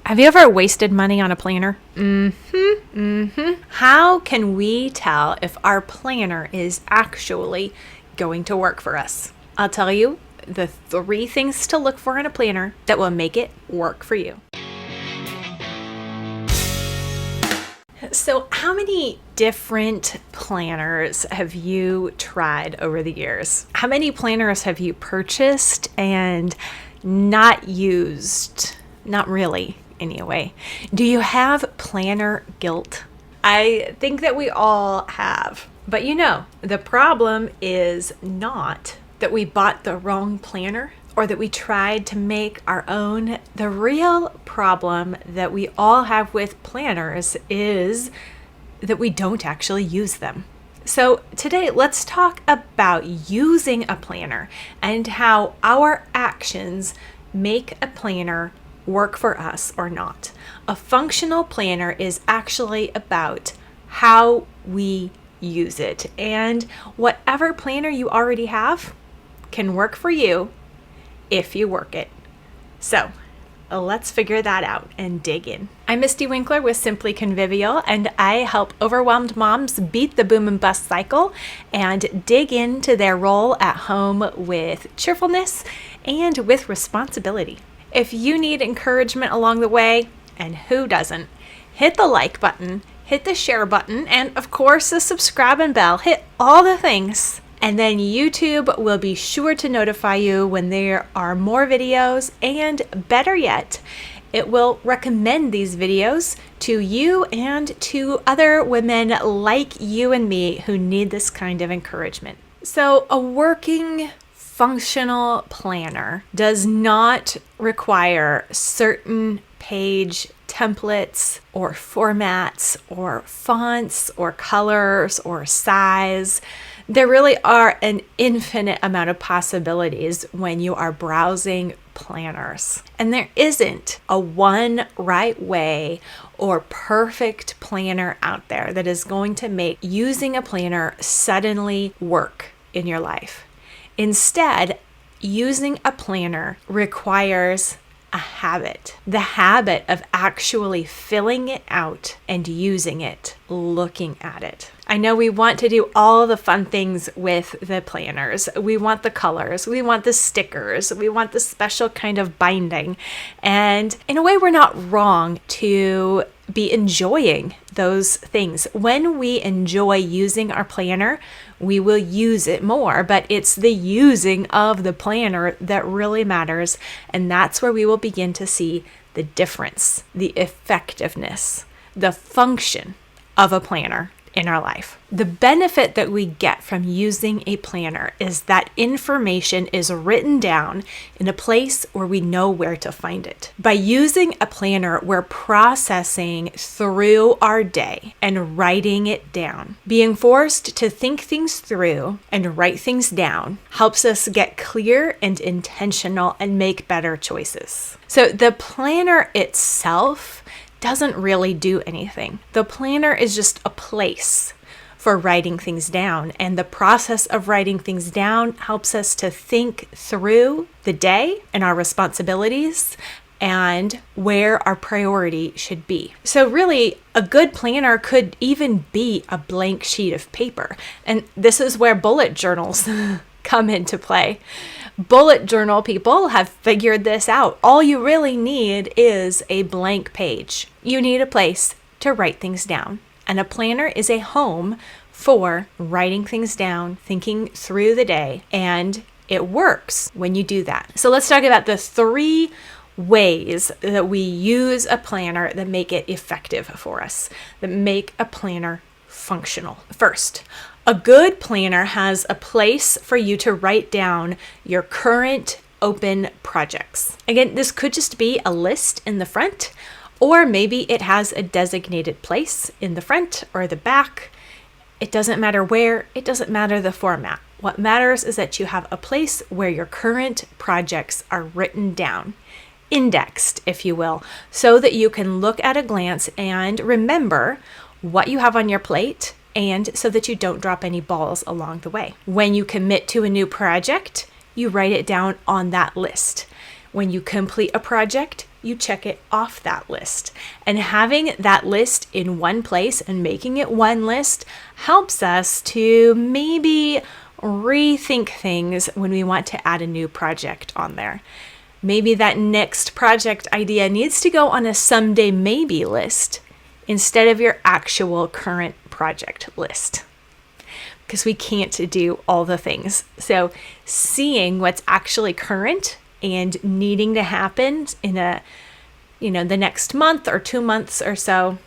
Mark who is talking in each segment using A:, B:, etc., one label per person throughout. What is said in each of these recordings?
A: Have you ever wasted money on a planner? How can we tell if our planner is actually going to work for us? I'll tell you the 3 things to look for in a planner that will make it work for you. So, how many different planners have you tried over the years? How many planners have you purchased and not used? Not really, anyway. Do you have planner guilt? I think that we all have. But the problem is not that we bought the wrong planner or that we tried to make our own. The real problem that we all have with planners is that we don't actually use them. So today, let's talk about using a planner and how our actions make a planner work for us or not. A functional planner is actually about how we use it, and whatever planner you already have can work for you if you work it. So let's figure that out and dig in. I'm Misty Winkler with Simply Convivial, and I help overwhelmed moms beat the boom and bust cycle and dig into their role at home with cheerfulness and with responsibility. If you need encouragement along the way, and who doesn't, hit the like button, hit the share button, and of course the subscribe and bell. Hit all the things. And then YouTube will be sure to notify you when there are more videos, and better yet, it will recommend these videos to you and to other women like you and me who need this kind of encouragement. So a working functional planner does not require certain page templates or formats or fonts or colors or size. There really are an infinite amount of possibilities when you are browsing planners. And there isn't a one right way or perfect planner out there that is going to make using a planner suddenly work in your life. Instead, using a planner requires a habit. The habit of actually filling it out and using it, looking at it. I know we want to do all the fun things with the planners. We want the colors, we want the stickers, we want the special kind of binding. And in a way, we're not wrong to be enjoying those things. When we enjoy using our planner, we will use it more, but it's the using of the planner that really matters. And that's where we will begin to see the difference, the effectiveness, the function of a planner in our life. The benefit that we get from using a planner is that information is written down in a place where we know where to find it. By using a planner, we're processing through our day and writing it down. Being forced to think things through and write things down helps us get clear and intentional and make better choices. So the planner itself doesn't really do anything. The planner is just a place for writing things down, and the process of writing things down helps us to think through the day and our responsibilities and where our priority should be. So really, a good planner could even be a blank sheet of paper. And this is where bullet journals come into play. Bullet journal people have figured this out. All you really need is a blank page. You need a place to write things down. And a planner is a home for writing things down, thinking through the day, and it works when you do that. So let's talk about the 3 ways that we use a planner that make it effective for us, that make a planner functional. First, a good planner has a place for you to write down your current open projects. Again, this could just be a list in the front, or maybe it has a designated place in the front or the back. It doesn't matter where, it doesn't matter the format. What matters is that you have a place where your current projects are written down, indexed, if you will, so that you can look at a glance and remember what you have on your plate, and so that you don't drop any balls along the way. When you commit to a new project, you write it down on that list. When you complete a project, you check it off that list. And having that list in one place and making it one list helps us to maybe rethink things when we want to add a new project on there. Maybe that next project idea needs to go on a someday maybe list instead of your actual current project list, because we can't do all the things. So seeing what's actually current and needing to happen in the next month or 2 months or so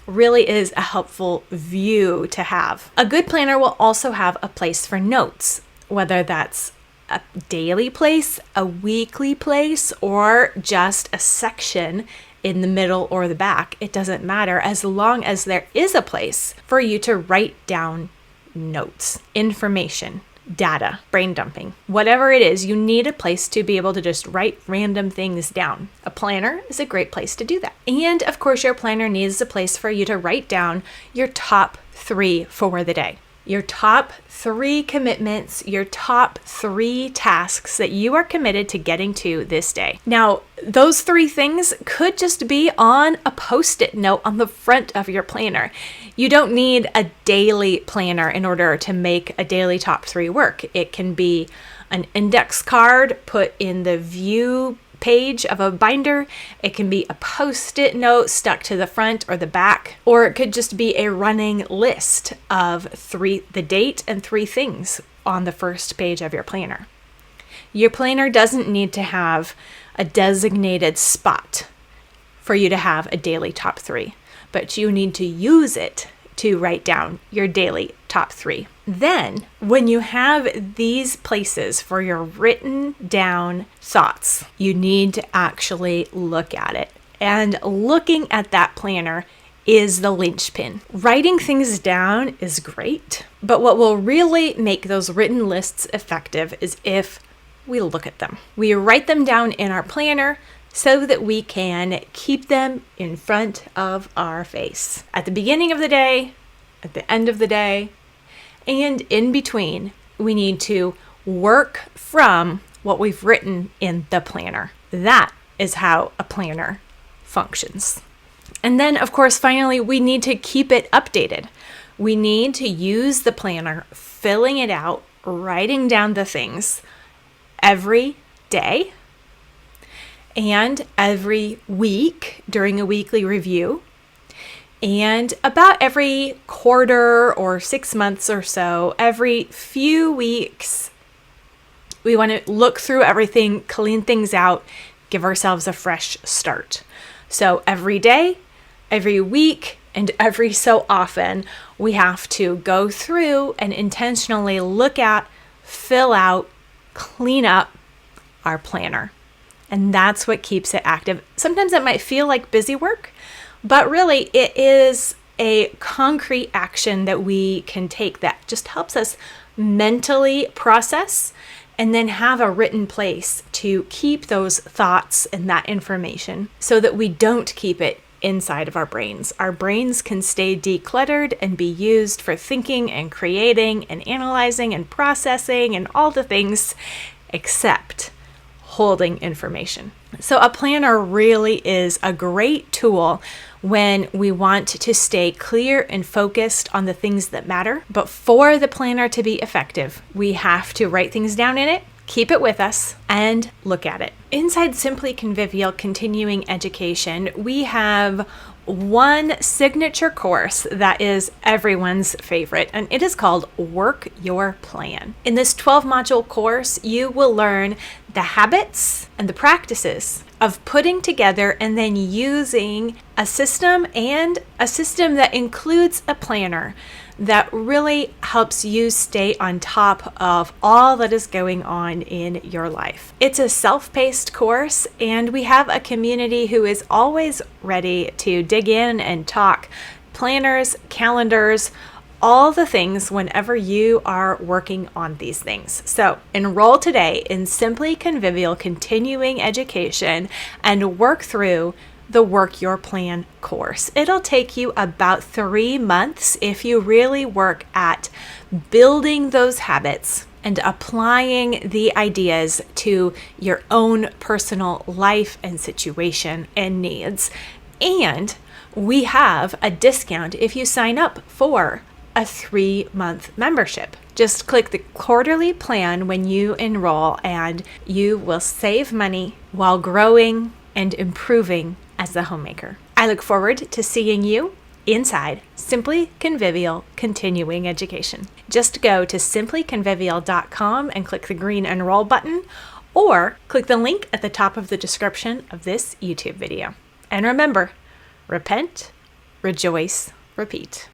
A: really is a helpful view to have. A good planner will also have a place for notes, whether that's a daily place, a weekly place, or just a section in the middle or the back. It doesn't matter, as long as there is a place for you to write down notes, information, data, brain dumping, whatever it is. You need a place to be able to just write random things down. A planner is a great place to do that. And of course, your planner needs a place for you to write down your top 3 for the day. Your top 3 commitments, your top 3 tasks that you are committed to getting to this day. Now, those 3 things could just be on a Post-it note on the front of your planner. You don't need a daily planner in order to make a daily top 3 work. It can be an index card put in the view page of a binder. It can be a Post-it note stuck to the front or the back, or it could just be a running list of the date and 3 things on the first page of your planner. Your planner doesn't need to have a designated spot for you to have a daily top 3, but you need to use it to write down your daily top 3. Then, when you have these places for your written down thoughts, you need to actually look at it. And looking at that planner is the linchpin. Writing things down is great, but what will really make those written lists effective is if we look at them. We write them down in our planner so that we can keep them in front of our face. At the beginning of the day, at the end of the day, and in between, we need to work from what we've written in the planner. That is how a planner functions. And then, of course, finally, we need to keep it updated. We need to use the planner, filling it out, writing down the things every day and every week during a weekly review. And about every quarter or 6 months or so, every few weeks, we want to look through everything, clean things out, give ourselves a fresh start. So every day, every week, and every so often, we have to go through and intentionally look at, fill out, clean up our planner. And that's what keeps it active. Sometimes it might feel like busy work, but really, it is a concrete action that we can take that just helps us mentally process and then have a written place to keep those thoughts and that information so that we don't keep it inside of our brains. Our brains can stay decluttered and be used for thinking and creating and analyzing and processing and all the things except holding information. So a planner really is a great tool when we want to stay clear and focused on the things that matter. But for the planner to be effective, we have to write things down in it, keep it with us, and look at it. Inside Simply Convivial Continuing Education, we have one signature course that is everyone's favorite, and it is called Work Your Plan. In this 12-module course, you will learn the habits and the practices of putting together and then using a system, and a system that includes a planner that really helps you stay on top of all that is going on in your life. It's a self-paced course, and we have a community who is always ready to dig in and talk planners, calendars, all the things whenever you are working on these things. So enroll today in Simply Convivial Continuing Education and work through the Work Your Plan course. It'll take you about 3 months if you really work at building those habits and applying the ideas to your own personal life and situation and needs. And we have a discount if you sign up for a 3-month membership. Just click the quarterly plan when you enroll, and you will save money while growing and improving as a homemaker. I look forward to seeing you inside Simply Convivial Continuing Education. Just go to simplyconvivial.com and click the green enroll button, or click the link at the top of the description of this YouTube video. And remember, repent, rejoice, repeat.